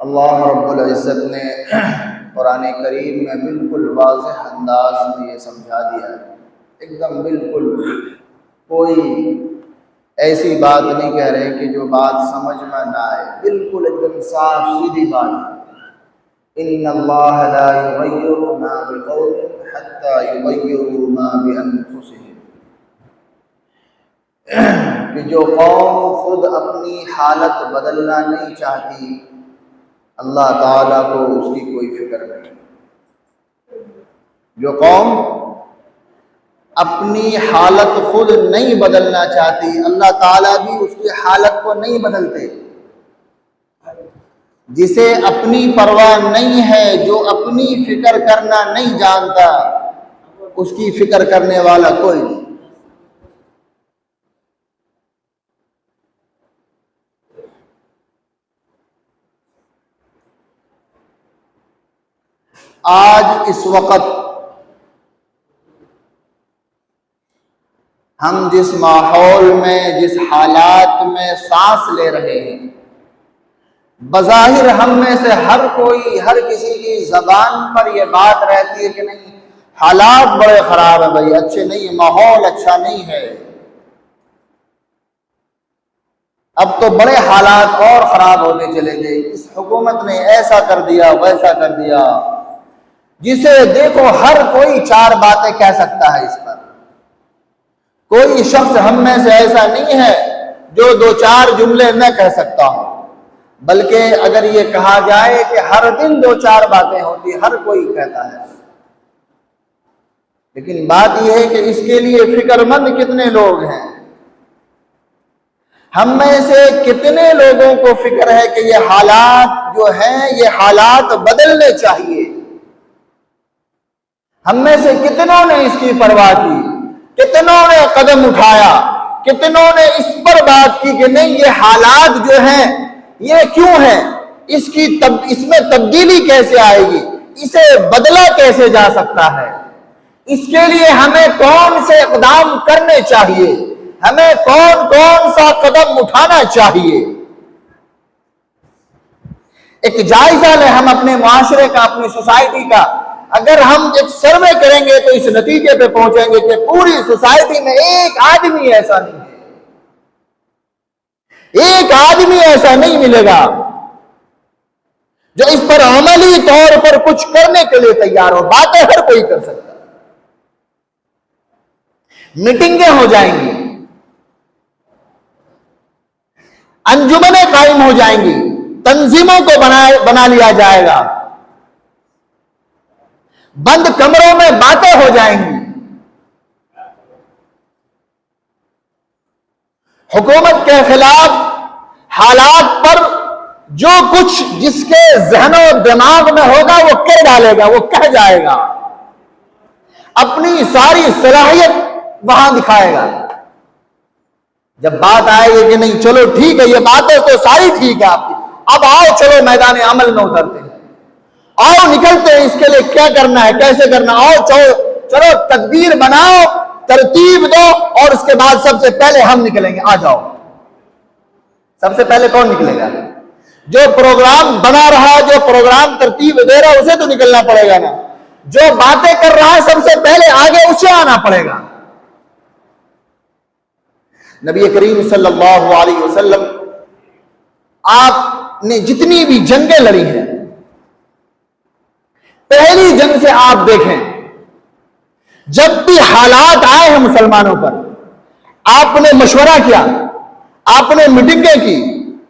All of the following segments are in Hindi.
अल्लाह रब्बुल इज़्ज़त ने कुरान करीम में बिल्कुल वाज़ेह अंदाज में ये समझा दिया है, एकदम बिल्कुल कोई ऐसी बात नहीं कह रहे कि जो बात समझ में ना आए, बिल्कुल एकदम साफ सीधी बात है। इन्नल्लाह ला युग़य्यिरु मा बिक़ौमिन हत्ता युग़य्यिरु मा बिअन्फुसिहिम, कि जो कौम खुद अपनी हालत बदलना नहीं चाहती, अल्लाह ताला को उसकी कोई फिक्र नहीं। जो कौम अपनी हालत खुद नहीं बदलना चाहती, अल्लाह ताला भी उसकी हालत को नहीं बदलते। जिसे अपनी परवाह नहीं है, जो अपनी फिक्र करना नहीं जानता, उसकी फिक्र करने वाला कोई नहीं। आज इस वक्त हम जिस माहौल में, जिस हालात में सांस ले रहे हैं, बज़ाहिर हम में से हर कोई, हर किसी की ज़बान पर यह बात रहती है कि नहीं, हालात बड़े ख़राब है भाई, अच्छे नहीं है, माहौल अच्छा नहीं है। अब तो बड़े हालात और ख़राब होते चले गए, इस हुकूमत ने ऐसा कर दिया, वैसा कर दिया। जिसे देखो हर कोई चार बातें कह सकता है इस पर। कोई शख्स हम में से ऐसा नहीं है जो दो चार जुमले न कह सकता हो, बल्कि अगर ये कहा जाए कि हर दिन दो चार बातें होती, हर कोई कहता है। लेकिन बात यह है कि इसके लिए फिक्रमंद कितने लोग हैं? हम में से कितने लोगों को फिक्र है कि ये हालात जो हैं, ये हालात बदलने चाहिए? हम में से कितनों ने इसकी परवाह की, कितनों ने कदम उठाया, कितनों ने इस पर बात की कि नहीं, ये हालात जो हैं ये क्यों हैं, इसमें तब्दीली कैसे आएगी, इसे बदला कैसे जा सकता है, इसके लिए हमें कौन से इक़दाम करने चाहिए, हमें कौन कौन सा कदम उठाना चाहिए। एक जायजा लें हम अपने मुआशरे का, अपनी सोसाइटी का। अगर हम एक सर्वे करेंगे तो इस नतीजे पे पहुंचेंगे कि पूरी सोसाइटी में एक आदमी ऐसा नहीं है, एक आदमी ऐसा नहीं मिलेगा जो इस पर अमली तौर पर कुछ करने के लिए तैयार हो। बातें हर कोई कर सकता है, मीटिंगें हो जाएंगी, अंजुमनें कायम हो जाएंगी, तंजीमों को बना लिया जाएगा, बंद कमरों में बातें हो जाएंगी, हुकूमत के खिलाफ हालात पर जो कुछ जिसके जहन और दिमाग में होगा वो कह डालेगा, वो कह जाएगा, अपनी सारी सलाहियत वहां दिखाएगा। जब बात आएगी कि नहीं चलो ठीक है, ये बातें तो सारी ठीक है आपकी, अब आओ चलो मैदान अमल में उतरते हैं, आओ निकलते हैं, इसके लिए क्या करना है, कैसे करना, आओ चलो तदबीर बनाओ, तरतीब दो, और उसके बाद सबसे पहले हम निकलेंगे। आ जाओ। सबसे पहले कौन निकलेगा? जो प्रोग्राम बना रहा, जो प्रोग्राम तरतीब दे रहा, उसे तो निकलना पड़ेगा ना। जो बातें कर रहा है सबसे पहले आगे उसे आना पड़ेगा। नबी करीम सल्लल्लाहु अलैहि वसल्लम आपने जितनी भी जंगें लड़ी हैं, पहली जंग से आप देखें, जब भी हालात आए हैं मुसलमानों पर, आपने मशवरा किया, आपने मीटिंगें की,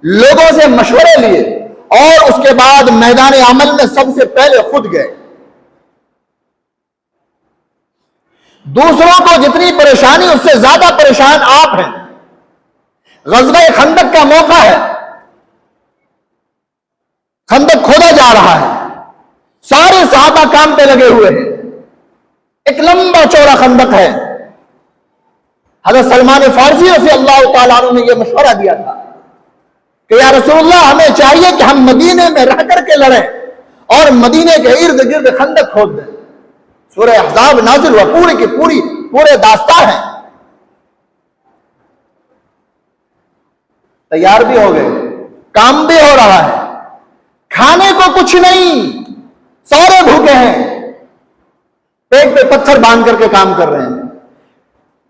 लोगों से मशवरे लिए, और उसके बाद मैदान अमल में सबसे पहले खुद गए। दूसरों को जितनी परेशानी, उससे ज्यादा परेशान आप हैं। ग़ज़वा खंदक का मौका है, खंदक खोदा जा रहा है, सारे सहाबा काम पे लगे हुए हैं, एक लंबा चौड़ा खंदक है। हज़रत सलमान फारसी रज़ी अल्लाह ताला अन्हु ने यह मशवरा दिया था कि या रसूलल्लाह, हमें चाहिए कि हम मदीने में रह करके लड़ें और मदीने के इर्द गिर्द खंदक खोद दें। सूरह अहज़ाब नाज़िल हुआ, पूरी की पूरे दास्तान है। तैयार भी हो गए, काम भी हो रहा है, खाने को कुछ नहीं, सारे भूखे हैं, पेट पे पत्थर बांध करके काम कर रहे हैं।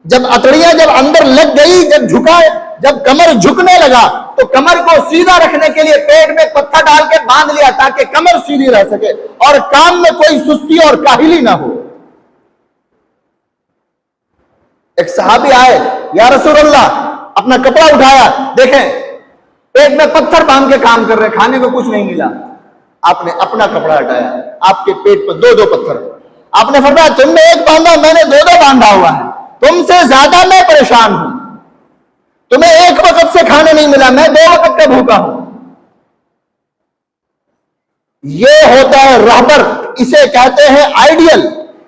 जब अतड़ियां जब अंदर लग गई, जब कमर झुकने लगा, तो कमर को सीधा रखने के लिए पेट में पत्थर डाल के बांध लिया ताकि कमर सीधी रह सके और काम में कोई सुस्ती और काहिली ना हो। एक सहाबी आए, या रसूल अल्लाह, अपना कपड़ा उठाया, देखें पेट में पत्थर बांध के काम कर रहे, खाने को कुछ नहीं मिला। आपने अपना कपड़ा हटाया, आपके पेट पर दो दो पत्थर। आपने फरमाया तुमने एक बांधा, मैंने दो दो बांधा हुआ है, तुमसे ज्यादा मैं परेशान हूं। तुम्हें एक वक्त से खाने नहीं मिला, मैं दो वक्त का भूखा हूं। यह होता है रहबर, इसे कहते हैं आइडियल,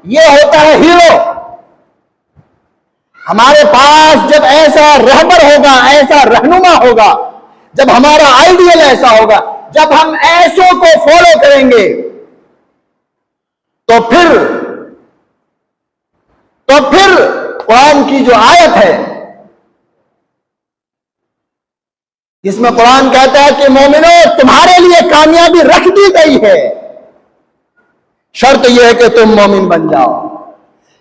यह होता है हीरो। हमारे पास जब ऐसा रहबर होगा, ऐसा रहनुमा होगा, जब हमारा आइडियल ऐसा होगा, जब हम ऐसों को फॉलो करेंगे, तो फिर कुरान की जो आयत है जिसमें कुरान कहता है कि मोमिनो तुम्हारे लिए कामयाबी रख दी गई है, शर्त यह है कि तुम मोमिन बन जाओ,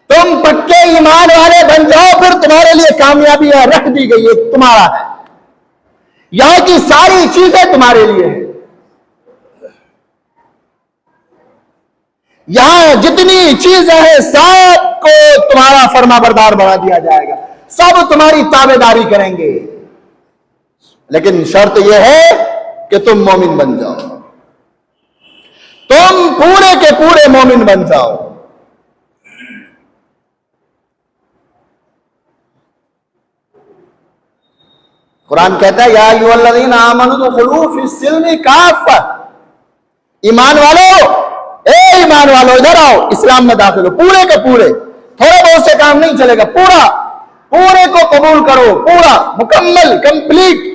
तुम पक्के ईमान वाले बन जाओ, फिर तुम्हारे लिए कामयाबी रख दी गई है, तुम्हारा है, यहां की सारी चीजें तुम्हारे लिए है, यहां जितनी चीजें हैं सबको तुम्हारा फर्माबरदार बना दिया जाएगा, सब तुम्हारी ताबेदारी करेंगे, लेकिन शर्त यह है कि तुम मोमिन बन जाओ, तुम पूरे के पूरे मोमिन बन जाओ। कुरान कहता है या अय्युहल्लज़ीना आमनू दुखुलू फिस्सिल्मी काफ़ा, ईमान वालों, ए ईमान वालों इधर आओ, इस्लाम में दाखिल हो, पूरे के पूरे, थोड़े बहुत से काम नहीं चलेगा, पूरे को कबूल करो, पूरा मुकम्मल कंप्लीट,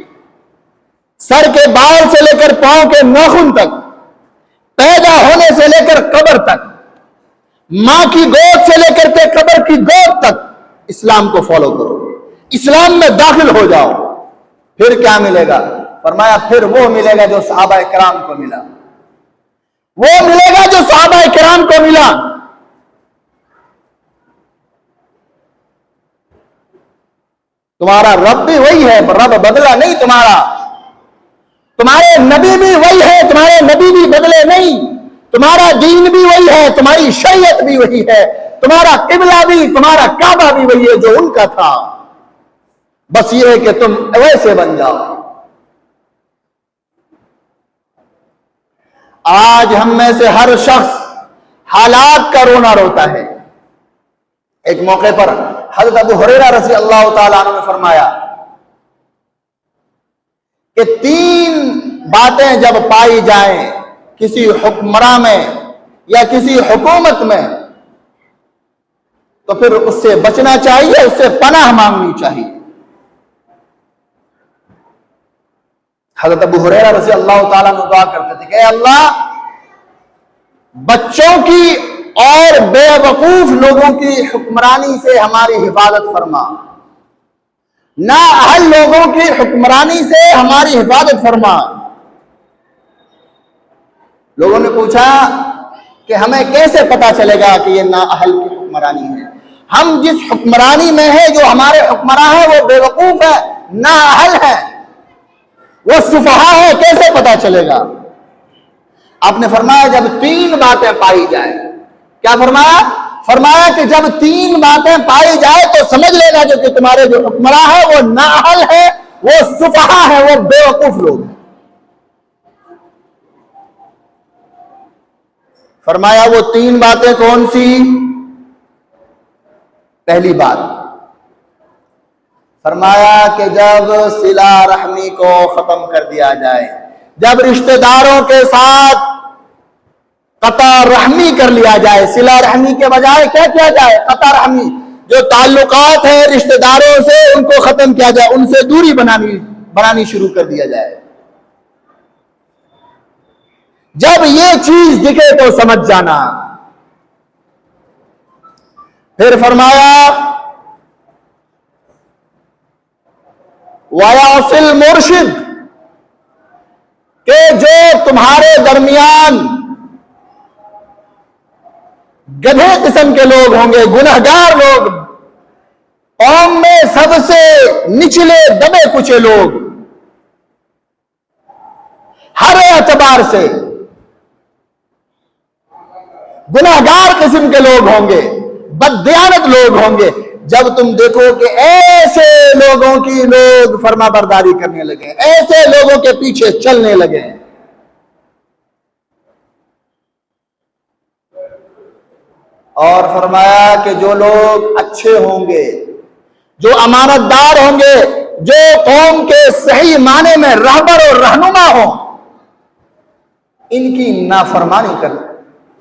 सर के बाल से लेकर पांव के नाखून तक, पैदा होने से लेकर कब्र तक, मां की गोद से लेकर के कब्र की गोद तक इस्लाम को फॉलो करो, इस्लाम में दाखिल हो जाओ। फिर क्या मिलेगा? फरमाया फिर वो मिलेगा जो सहाबा किराम को मिला, वो मिलेगा जो सहाबा किराम को मिला। तुम्हारा रब भी वही है, रब बदला नहीं तुम्हारा, तुम्हारे नबी भी वही है, तुम्हारे नबी भी बदले नहीं, तुम्हारा दीन भी वही है, तुम्हारी शरीयत भी वही है, तुम्हारा किबला भी, तुम्हारा काबा भी वही है जो उनका था, बस ये है कि तुम वैसे बन जाओ। आज हम में से हर शख्स हालात का रोना रोता है। एक मौके पर हज़रत अबू हुरैरा रज़ी अल्लाह ताला अन्हु ने फरमाया कि 3 बातें जब पाई जाएं किसी हुक्मरान में या किसी हुकूमत में, तो फिर उससे बचना चाहिए, उससे पनाह मांगनी चाहिए। हज़रत अबू हुरैरा रज़ी अल्लाह ताला अन्हु दुआ करते थे कि अल्लाह बच्चों की और बेवकूफ लोगों की हुक्मरानी से हमारी हिफाजत फरमा, ना अहल लोगों की हुक्मरानी से हमारी हिफाजत फरमा। लोगों ने पूछा कि हमें कैसे पता चलेगा कि ये ना अहल की हुक्मरानी है? हम जिस हुक्मरानी में है, जो हमारे हुक्मरान है वो बेवकूफ है, ना अहल है, वो सुफहा है, कैसे पता चलेगा? आपने फरमाया जब 3 बातें पाई जाए। क्या फरमाया? फरमाया कि जब 3 बातें पाई जाए तो समझ लेना जो कि तुम्हारे जो हुक्मरान है वो नाअहल है, वो सुफहा है, वो बेवकूफ लोग हैं। फरमाया वो 3 बातें कौन सी? पहली बात फरमाया कि जब सिला रहमी को खत्म कर दिया जाए, जब रिश्तेदारों के साथ कता रहमी कर लिया जाए, सिला रहमी के बजाय क्या किया जाए? कता रहमी, जो ताल्लुकात है रिश्तेदारों से उनको खत्म किया जाए, उनसे दूरी बनानी शुरू कर दिया जाए। जब ये चीज दिखे तो समझ जाना। फिर फरमाया वयासिल मुर्शिद, के जो तुम्हारे दरमियान गधे किस्म के लोग होंगे, गुनहगार लोग, कौम में सबसे निचले दबे कुचे लोग, हर एतबार से गुनहगार किस्म के लोग होंगे, बददियानत लोग होंगे। जब तुम देखो कि ऐसे लोगों की लोग फर्मा बरदारी करने लगे, ऐसे लोगों के पीछे चलने लगे, और फरमाया कि जो लोग अच्छे होंगे, जो अमानतदार होंगे, जो कौम के सही माने में रहबर और रहनुमा हो, इनकी नाफरमानी कर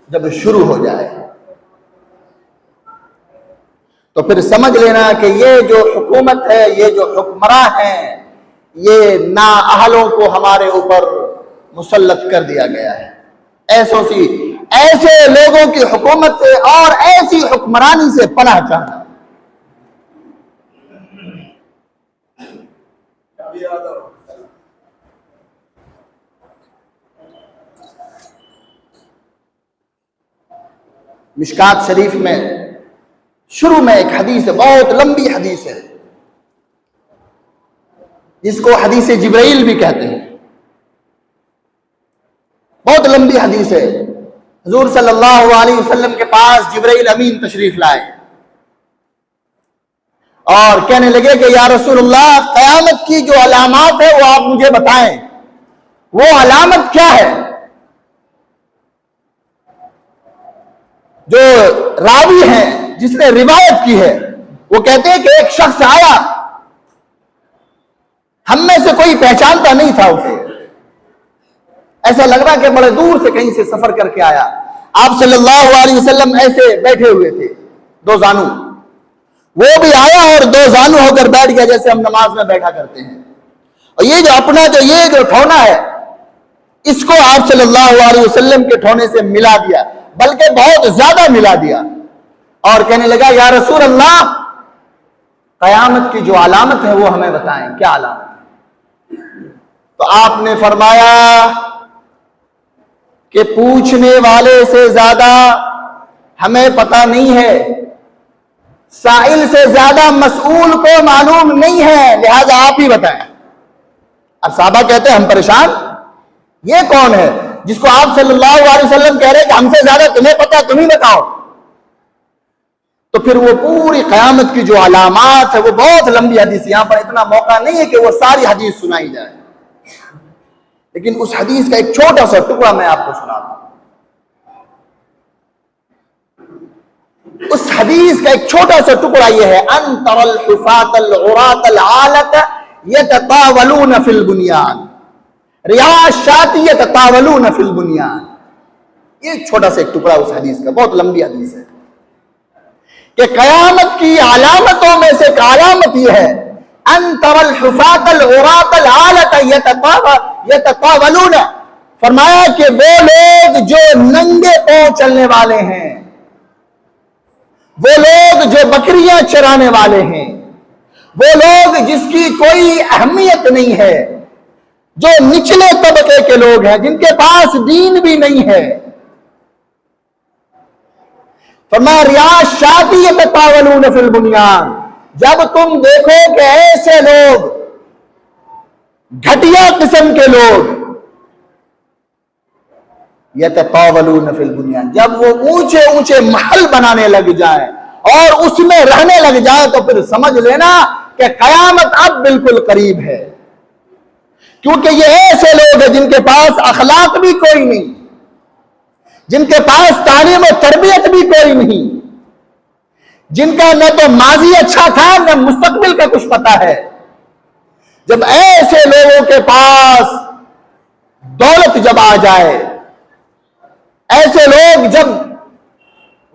जब शुरू हो जाए तो फिर समझ लेना कि ये जो हुकूमत है, ये जो हुक्मरान हैं, ये नाअहलों को हमारे ऊपर मुसल्लत कर दिया गया है। ऐसे लोगों की हुकूमत से और ऐसी हुक्मरानी से पनाह चाहना। मिशकात शरीफ में शुरू में एक हदीस है, बहुत लंबी हदीस है, जिसको हदीस जिब्राइल भी कहते हैं। बहुत लंबी हदीस है। हुजूर सल्लल्लाहु अलैहि वसल्लम के पास जिब्राइल अमीन तशरीफ लाए और कहने लगे कि या रसूलुल्लाह, क़यामत की जो अलामत है वो आप मुझे बताएं, वो अलामत क्या है? जो रावी हैं, जिसने रिवायत की है, वो कहते हैं कि एक शख्स आया, हम में से कोई पहचानता नहीं था उसे, ऐसा लग रहा कि बड़े दूर से कहीं से सफर करके आया। आप सल्लल्लाहु अलैहि वसल्लम ऐसे बैठे हुए थे, दो जानू, वो भी आया और दो जानू होकर बैठ गया, जैसे हम नमाज में बैठा करते हैं। और ये जो अपना ये जो ठोना है, इसको आप सल्लल्लाहु अलैहि वसल्लम के ठोने से मिला दिया, बल्कि बहुत ज्यादा मिला दिया, और कहने लगा या रसूल अल्लाह, कयामत की जो अलामत है वो हमें बताएं, क्या अलामत? तो आपने फरमाया कि पूछने वाले से ज्यादा हमें पता नहीं है, साइल से ज्यादा मसऊल को मालूम नहीं है, लिहाजा आप ही बताएं। अब साहबा कहते हैं हम परेशान, ये कौन है जिसको आप सल्लल्लाहु अलैहि वसल्लम कह रहे हैं कि हमसे ज्यादा तुम्हें पता, तुम ही बताओ। तो फिर वो पूरी कयामत की जो अलामात है, वो बहुत लंबी हदीस, यहां पर इतना मौका नहीं है कि वो सारी हदीस सुनाई जाए, लेकिन उस हदीस का एक छोटा सा टुकड़ा मैं आपको सुनाता हूं। उस हदीस का एक छोटा सा टुकड़ा यह है, अंतरल हुफातल उरातल आलत यततावलून फिल बुनियान रियाशाती यततावलून फिल बुनियान। ये छोटा सा एक टुकड़ा उस हदीस का, बहुत लंबी हदीस है कि कयामत की अलामतों में से एक अलामत यह है, अंतरल हुफातल उरातल आलत यततावलून, फरमाया कि वो लोग जो नंगे पांव चलने वाले हैं, वो लोग जो बकरियां चराने वाले हैं, वो लोग जिसकी कोई अहमियत नहीं है, जो निचले तबके के लोग हैं, जिनके पास दीन भी नहीं है, फरमाया रियाशाती यततावलून फिल बुनियान, जब तुम देखो कि ऐसे लोग, घटिया किस्म के लोग, यततावलून फिल बुनियान, जब वो ऊंचे ऊंचे महल बनाने लग जाए और उसमें रहने लग जाए, तो फिर समझ लेना कि कयामत अब बिल्कुल करीब है। क्योंकि ये ऐसे लोग हैं जिनके पास अखलाक भी कोई नहीं, जिनके पास तालीम और तरबियत भी कोई नहीं, जिनका न तो माजी अच्छा था न मुस्तकबिल का कुछ पता है। जब ऐसे लोगों के पास दौलत जब आ जाए, ऐसे लोग जब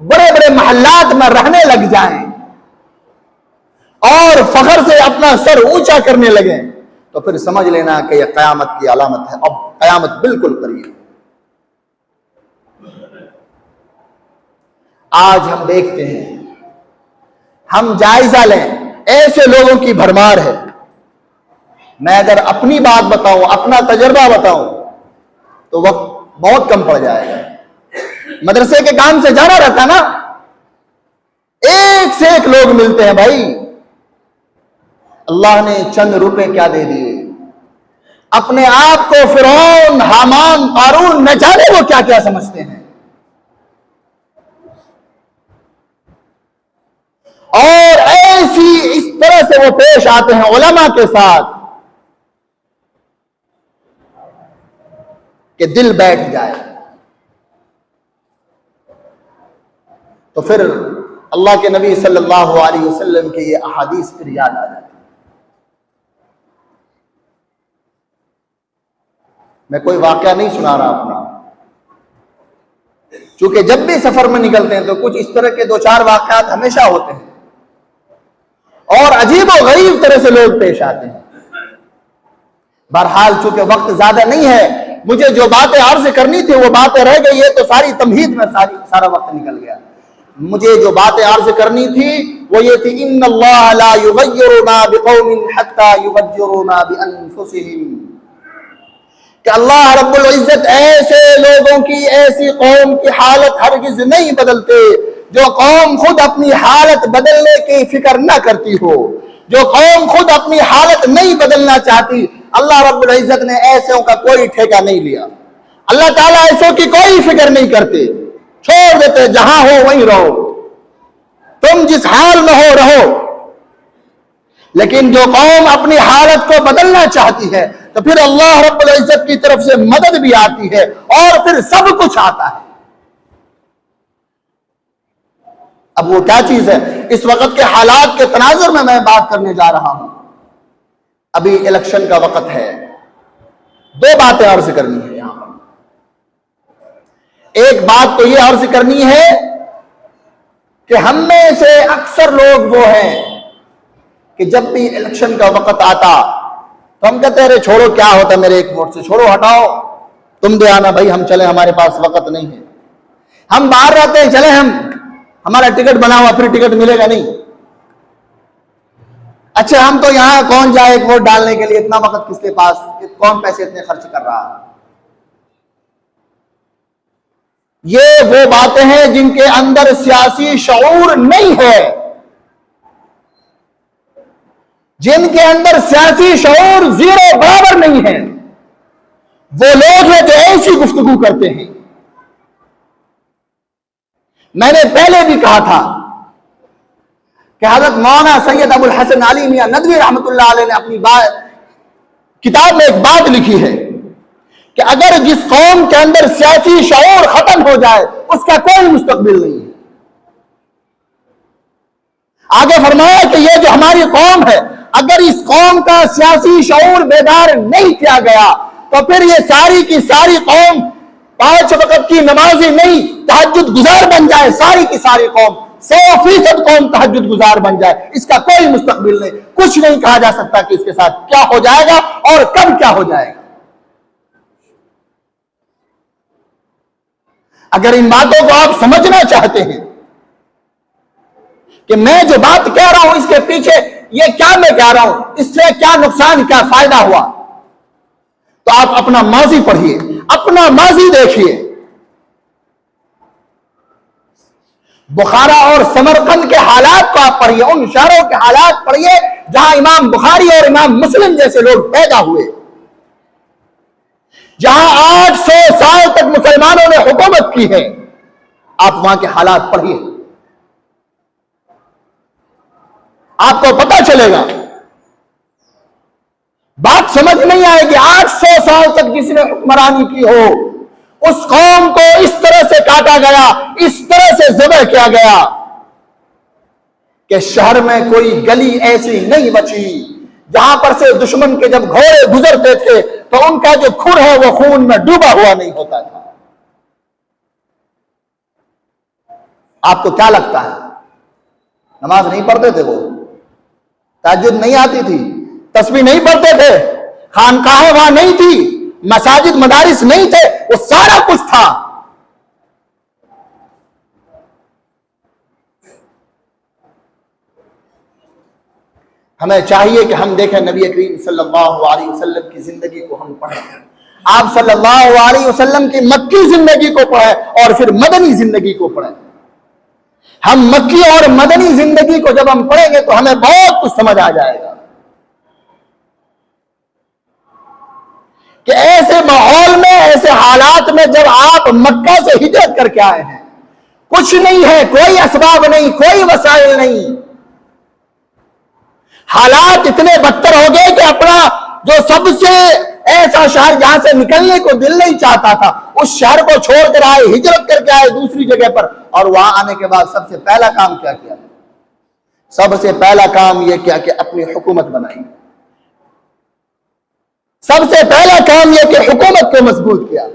बड़े बड़े महल्लात में रहने लग जाएं और फखर से अपना सर ऊंचा करने लगे, तो फिर समझ लेना कि यह कयामत की अलामत है, अब कयामत बिल्कुल करीब है। आज हम देखते हैं, हम जायजा लें, ऐसे लोगों की भरमार है। मैं अगर अपनी बात बताऊं, अपना तजर्बा बताऊं, तो वक्त बहुत कम पड़ जाएगा। मदरसे के काम से जाना रहता ना, एक से एक लोग मिलते हैं भाई। अल्लाह ने चंद रुपए क्या दे दिए, अपने आप को फिरौन, हामान, कारून न जाने वो क्या क्या समझते हैं। और ऐसी इस तरह से वो पेश आते हैं उलमा के साथ कि दिल बैठ जाए। तो फिर अल्लाह के नबी सल्लल्लाहु अलैहि वसल्लम के ये अहादीस फिर याद आ जाती। मैं कोई वाकया नहीं सुना रहा अपना, क्योंकि जब भी सफर में निकलते हैं तो कुछ इस तरह के दो चार वाकयात हमेशा होते हैं और अजीब और गरीब तरह से लोग पेश आते हैं। बहरहाल चूंकि वक्त ज्यादा नहीं है, मुझे जो बातें अर्ज करनी थी वो बातें रह गई है, तो सारी तमहीद में सारा वक्त निकल गया। मुझे जो बातें अर्ज करनी थी वो ये थी, इन्नल्लाह ला युगय्यिरु मा बिकौमिन हत्ता युगय्यिरु मा बिअनफुसिहिम, कि अल्लाह रब्बुल इज्जत ऐसे लोगों की, ऐसी कौम की हालत हरगिज नहीं बदलते जो कौम खुद अपनी हालत बदलने की फिक्र न करती हो, जो कौम खुद अपनी हालत नहीं बदलना चाहती। अल्लाह रब्बुल इज्जत ने ऐसों का कोई ठेका नहीं लिया। अल्लाह ताला ऐसों की कोई फिक्र नहीं करते, छोड़ देते, जहां हो वहीं रहो, तुम जिस हाल में हो रहो। लेकिन जो कौम अपनी हालत को बदलना चाहती है तो फिर अल्लाह रब्बुल इज्जत की तरफ से मदद भी आती है और फिर सब कुछ आता है। अब वो क्या चीज है, इस वक्त के हालात के तनाजुर में मैं बात करने जा रहा हूं। अभी इलेक्शन का वक्त है, दो बातें अर्ज करनी है यहां पर। एक बात तो ये अर्ज करनी है कि हम में से अक्सर लोग वो हैं कि जब भी इलेक्शन का वक्त आता तो हम कहते हैं अरे छोड़ो, क्या होता मेरे एक वोट से, छोड़ो, हटाओ, तुम दे आना भाई, हम चले, हमारे पास वक्त नहीं है। हम बाहर रहते हैं, चले, हमारा टिकट बना हुआ, फिर टिकट मिलेगा नहीं। अच्छा, हम तो यहां कौन जाए एक वोट डालने के लिए, इतना वक्त किसके पास, कौन पैसे इतने खर्च कर रहा है। ये वो बातें हैं जिनके अंदर सियासी शऊर नहीं है, जिनके अंदर सियासी शऊर जीरो बराबर नहीं है। वो लोग हैं जो ऐसी गुफ्तगू करते हैं। मैंने पहले भी कहा था कि हजरत मौलाना सैयद अबुल हसन अली मियां नदवी रहमतुल्लाह अलैह ने अपनी किताब में एक बात लिखी है कि अगर जिस कौम के अंदर सियासी शऊर खत्म हो जाए उसका कोई मुस्तकबिल नहीं है। आगे फरमाया कि ये जो हमारी कौम है, अगर इस कौम का सियासी शऊर बेदार नहीं किया गया तो फिर ये सारी की सारी कौम 5 वक्त की नमाजी नहीं, तहज्जुद गुजार बन जाए। सारी की सारी कौम 100% कौम तहज्जुद गुजार बन जाए, इसका कोई मुस्तकबिल नहीं। कुछ नहीं कहा जा सकता कि इसके साथ क्या हो जाएगा और कब क्या हो जाएगा। अगर इन बातों को आप समझना चाहते हैं कि मैं जो बात कह रहा हूं इसके पीछे ये क्या मैं कह रहा हूं, इससे क्या नुकसान, क्या फायदा हुआ, तो आप अपना माजी पढ़िए, अपना माजी देखिए। बुखारा और समरकंद के हालात को आप पढ़िए, उन शहरों के हालात पढ़िए जहां इमाम बुखारी और इमाम मुस्लिम जैसे लोग पैदा हुए, जहां 800 साल तक मुसलमानों ने हुकूमत की है। आप वहां के हालात पढ़िए, आपको पता चलेगा। बात समझ नहीं आएगी। 800 साल तक जिसने हुक्मरानी की हो, उस कौम को इस तरह से काटा गया, इस तरह से ज़िबह किया गया कि शहर में कोई गली ऐसी नहीं बची जहां पर से दुश्मन के जब घोड़े गुजरते थे तो उनका जो खुर है वो खून में डूबा हुआ नहीं होता था। आपको क्या लगता है, नमाज नहीं पढ़ते थे वो, तहज्जुद नहीं आती थी, तस्बीह नहीं पढ़ते थे, खानकाहें वहां नहीं थी, मसाजिद मदारिस नहीं थे, वो सारा कुछ था। हमें चाहिए कि हम देखें नबी करीम सल्लल्लाहु अलैहि वसल्लम की जिंदगी को हम पढ़ें, आप सल्लल्लाहु अलैहि वसल्लम की मक्की जिंदगी को पढ़ें और फिर मदनी जिंदगी को पढ़ें। हम मक्की और मदनी जिंदगी को जब हम पढ़ेंगे तो हमें बहुत कुछ समझ आ जाएगा कि ऐसे माहौल में, ऐसे हालात में जब आप मक्का से हिजरत करके आए हैं, कुछ नहीं है, कोई असबाब नहीं, कोई वसाइल नहीं, हालात इतने बदतर हो गए कि अपना जो सबसे ऐसा शहर जहां से निकलने को दिल नहीं चाहता था, उस शहर को छोड़कर आए, हिजरत करके आए दूसरी जगह पर। और वहां आने के बाद सबसे पहला काम क्या किया? सबसे पहला काम यह किया कि अपनी हुकूमत बनाई। सबसे पहला काम यह कि हुकूमत को मजबूत किया।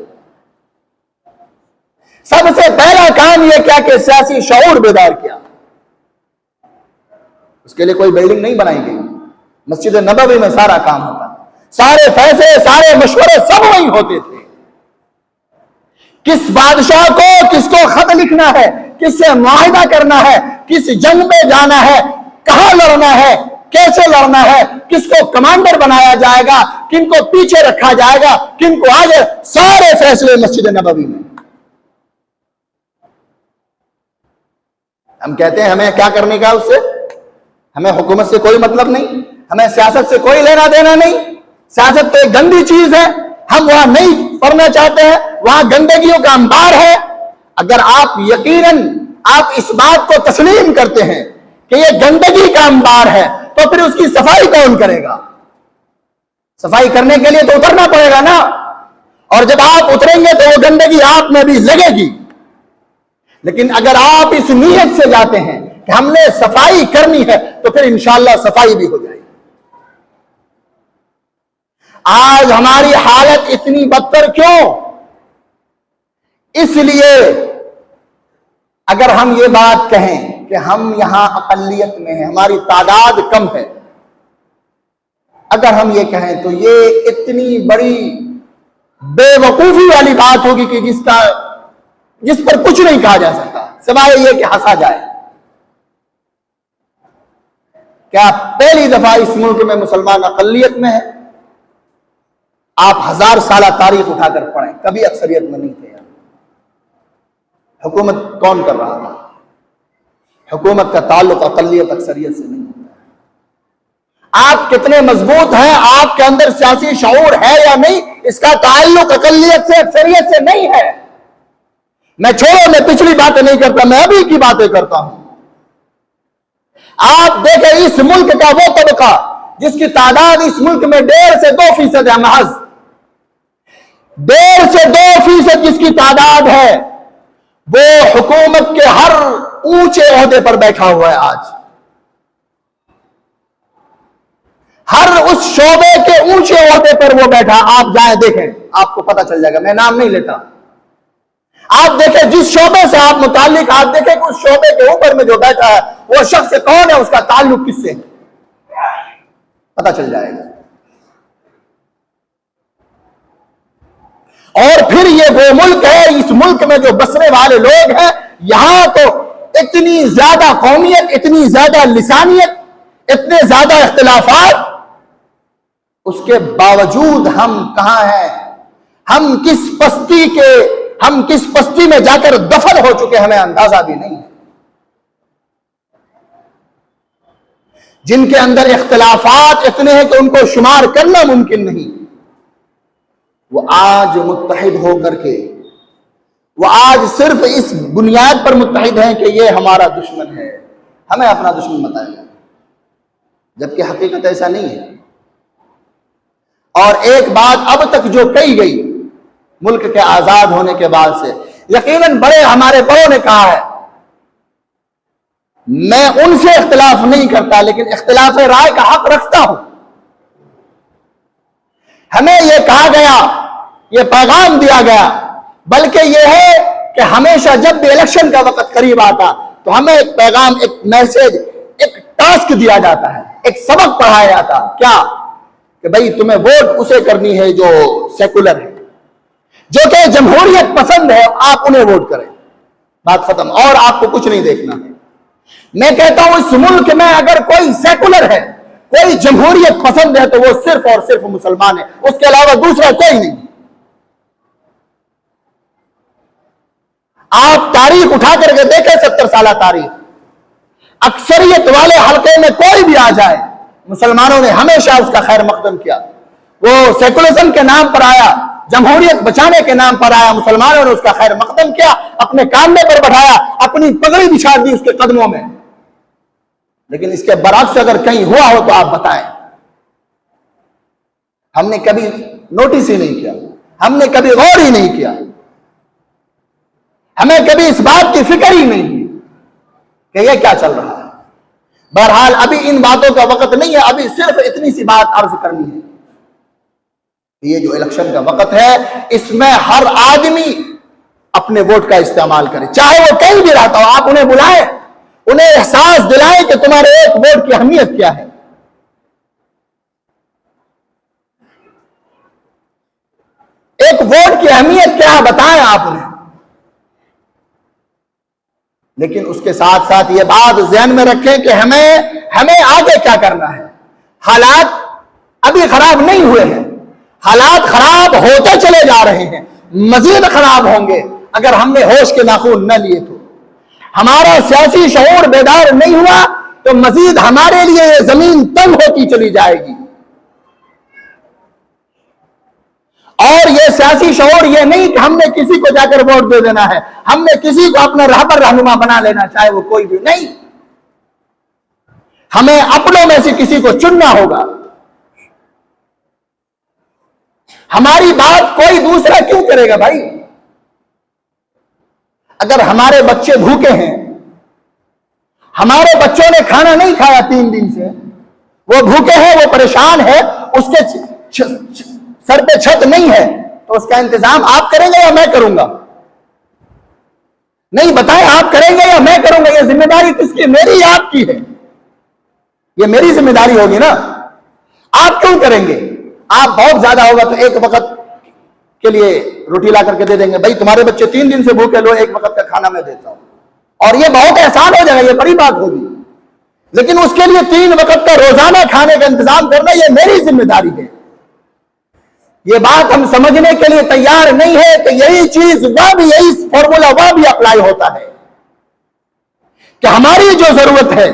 सबसे पहला काम यह किया कि सियासी शऊर बेदार किया। उसके लिए कोई बिल्डिंग नहीं बनाई गई, मस्जिद नबवी में सारा काम होता, सारे फैसले, सारे मशवरे सब वहीं होते थे। किस बादशाह को किसको खत लिखना है, किससे मुआहिदा करना है, किस जंग में जाना है, कहां लड़ना है, कैसे लड़ना है, किसको कमांडर बनाया जाएगा, किनको पीछे रखा जाएगा, किनको आगे, सारे फैसले मस्जिद नबवी में। हम कहते हैं हमें क्या करने का, उससे हमें हुकूमत से कोई मतलब नहीं, हमें सियासत से कोई लेना देना नहीं, सियासत तो एक गंदी चीज है, हम वहां नहीं पढ़ना चाहते हैं, वहां गंदगियों का अंबार है। अगर आप यकीनन आप इस बात को तस्लीम करते हैं कि यह गंदगी का अंबार है, तो फिर उसकी सफाई कौन करेगा? सफाई करने के लिए तो उतरना पड़ेगा ना, और जब आप उतरेंगे तो वो गंदगी आप में भी लगेगी। लेकिन अगर आप इस नीयत से जाते हैं कि हमने सफाई करनी है, तो फिर इंशाअल्लाह सफाई भी हो जाएगी। आज हमारी हालत इतनी बदतर क्यों? इसलिए अगर हम ये बात कहें कि हम यहां अकलियत में हैं, हमारी तादाद कम है, अगर हम ये कहें तो ये इतनी बड़ी बेवकूफी वाली बात होगी कि जिस पर कुछ नहीं कहा जा सकता सिवाय ये कि हंसा जाए। क्या पहली दफा इस मुल्क में मुसलमान अकलियत में है? आप 1000 साल तारीख उठाकर पढ़ें, कभी अक्सरियत में नहीं थे। हुकूमत कौन कर रहा था? हुकूमत का ताल्लुक अकलियत अक्सरियत से नहीं होता। आप कितने मजबूत हैं, आपके अंदर सियासी शऊर है या नहीं, इसका ताल्लुक अकलियत से अक्सरियत से नहीं है। मैं मैं पिछली बातें नहीं करता, मैं अभी की बातें करता हूं। आप देखें इस मुल्क का वो तबका जिसकी तादाद इस मुल्क में 1.5 से 2% है, महज 1.5 से 2% जिसकी तादाद है, वो हुकूमत के हर ऊंचे ओहदे पर बैठा हुआ है। आज हर उस शोबे के ऊंचे ओहदे पर वो बैठा, आप जाएं देखें, आपको पता चल जाएगा। मैं नाम नहीं लेता, आप देखें जिस शोबे से आप मुताल्लिक, आप देखें कि उस शोबे के ऊपर में जो बैठा है वो शख्स कौन है, उसका ताल्लुक किससे है, पता चल जाएगा। और फिर ये वो मुल्क है, इस मुल्क में जो बसने वाले लोग हैं, यहां तो इतनी ज्यादा कौमियत, इतनी ज्यादा लिसानियत, इतने ज्यादा इख्तिलाफात, उसके बावजूद हम कहां हैं? हम किस पस्ती में जाकर दफन हो चुके, हमें अंदाजा भी नहीं है। जिनके अंदर इख्तिलाफात इतने हैं कि उनको शुमार करना मुमकिन नहीं, वो आज मुत्तहिद होकर के, वो आज सिर्फ इस बुनियाद पर मुत्तहिद हैं कि ये हमारा दुश्मन है, हमें अपना दुश्मन बताएगा, जबकि हकीकत ऐसा नहीं है। और एक बात अब तक जो कही गई मुल्क के आजाद होने के बाद से, यकीनन हमारे बड़ों ने कहा है, मैं उनसे इख्तिलाफ नहीं करता, लेकिन इख्तिलाफ राय का हक रखता हूं। हमें यह कहा गया, यह पैगाम दिया गया, बल्कि यह है कि हमेशा जब भी इलेक्शन का वक्त करीब आता तो हमें एक पैगाम, एक मैसेज, एक टास्क दिया जाता है, एक सबक पढ़ाया जाता। क्या? कि भाई तुम्हें वोट उसे करनी है जो सेकुलर है, जो कि जमहूरियत पसंद है, आप उन्हें वोट करें, बात खत्म, और आपको कुछ नहीं देखना है। मैं कहता हूं इस मुल्क में अगर कोई सेकुलर है, कोई जमहूरियत पसंद है, तो वो सिर्फ और सिर्फ मुसलमान है, उसके अलावा दूसरा कोई नहीं। आप तारीख उठा करके देखें, 70 साल तारीख, अक्सरियत वाले हल्के में कोई भी आ जाए, मुसलमानों ने हमेशा उसका खैर मकदम किया। वो सेकुलरिज्म के नाम पर आया, जमहूरियत बचाने के नाम पर आया, मुसलमानों ने उसका खैर मकदम किया, अपने कांधे पर बैठाया, अपनी पगड़ी बिछा दी उसके कदमों में। लेकिन इसके बरअक्स अगर कहीं हुआ हो तो आप बताएं। हमने कभी नोटिस ही नहीं किया, हमने कभी गौर ही नहीं किया, हमें कभी इस बात की फिक्र ही नहीं की कि यह क्या चल रहा है। बहरहाल अभी इन बातों का वक्त नहीं है, अभी सिर्फ इतनी सी बात अर्ज करनी है। ये जो इलेक्शन का वक्त है, इसमें हर आदमी अपने वोट का इस्तेमाल करे, चाहे वो कहीं भी रहता हो। आप उन्हें बुलाएं, उन्हें एहसास दिलाएं कि तुम्हारे एक वोट की अहमियत क्या है। एक वोट की अहमियत क्या है बताएं आप उन्हें। लेकिन उसके साथ साथ ये बात ज़हन में रखें कि हमें आगे क्या करना है। हालात अभी खराब नहीं हुए हैं, हालात खराब होते चले जा रहे हैं, मजीद खराब होंगे अगर हमने होश के नाखून न लिए तो। हमारा सियासी शऊर बेदार नहीं हुआ तो मजीद हमारे लिए ये जमीन तंग होती चली जाएगी। और ये सियासी शऊर ये नहीं कि हमने किसी को जाकर वोट दे देना है, हमने किसी को अपना रहबर रहनुमा बना लेना, चाहे वो कोई भी नहीं। हमें अपनों में से किसी को चुनना होगा। हमारी बात कोई दूसरा क्यों करेगा भाई? अगर हमारे बच्चे भूखे हैं, हमारे बच्चों ने खाना नहीं खाया 3 दिन से, वो भूखे हैं, वो परेशान है, उसके सर पे छत नहीं है, तो उसका इंतजाम आप करेंगे या मैं करूंगा? नहीं, बताएं, आप करेंगे या मैं करूंगा? ये जिम्मेदारी किसकी? मेरी या आपकी है? ये मेरी जिम्मेदारी होगी ना। आप क्यों करेंगे? आप बहुत ज्यादा होगा तो एक वक्त के लिए रोटी ला करके दे देंगे, भाई तुम्हारे बच्चे 3 दिन से भूखे, लो एक वक्त का खाना मैं देता हूं, और ये बहुत आसान हो जाएगा, ये बड़ी बात होगी। लेकिन उसके लिए 3 वक्त का रोजाना खाने का इंतजाम करना ये मेरी जिम्मेदारी है। ये बात हम समझने के लिए तैयार नहीं है कि यही चीज वह भी, यही फॉर्मूला वह भी अप्लाई होता है कि हमारी जो जरूरत है,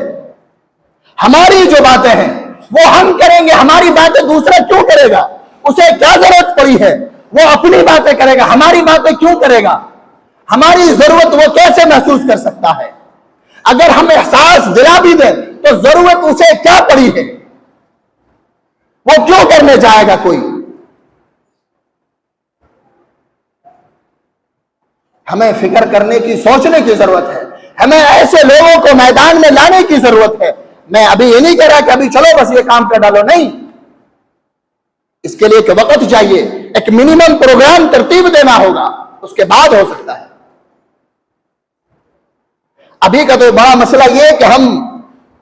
हमारी जो बातें हैं वो हम करेंगे, हमारी बातें दूसरा क्यों करेगा? उसे क्या जरूरत पड़ी है? वो अपनी बातें करेगा, हमारी बातें क्यों करेगा? हमारी जरूरत वो कैसे महसूस कर सकता है? अगर हम एहसास दिला भी दें तो जरूरत उसे क्या पड़ी है? वो क्यों करने जाएगा कोई? हमें फिक्र करने की, सोचने की जरूरत है। हमें ऐसे लोगों को मैदान में लाने की जरूरत है। मैं अभी ये नहीं कह रहा कि अभी चलो बस ये काम कर डालो, नहीं। इसके लिए एक वक्त चाहिए, एक मिनिमम प्रोग्राम तरतीब देना होगा, उसके बाद हो सकता है। अभी का तो बड़ा मसला ये कि हम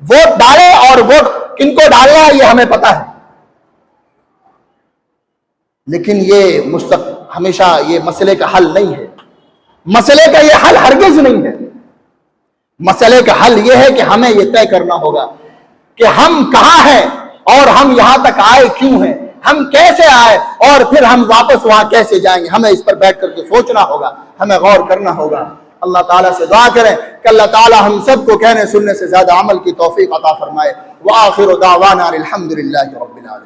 वोट डालें, और वोट किनको डालना है ये हमें पता है, लेकिन ये हमेशा ये मसले का हल नहीं है। मसले का ये हल हरगिज नहीं है। मसले का हल ये है कि हमें ये तय करना होगा कि हम कहां हैं और हम यहां तक आए क्यों हैं, हम कैसे आए और फिर हम वापस वहां कैसे जाएंगे। हमें इस पर बैठ करके सोचना होगा, हमें गौर करना होगा। अल्लाह ताला से दुआ करें कि अल्लाह ताला हम सबको कहने सुनने से ज्यादा अमल की तौफीक अता फरमाए। व आखिर दावाना अल्हम्दुलिल्लाहि रब्बिल आलमीन।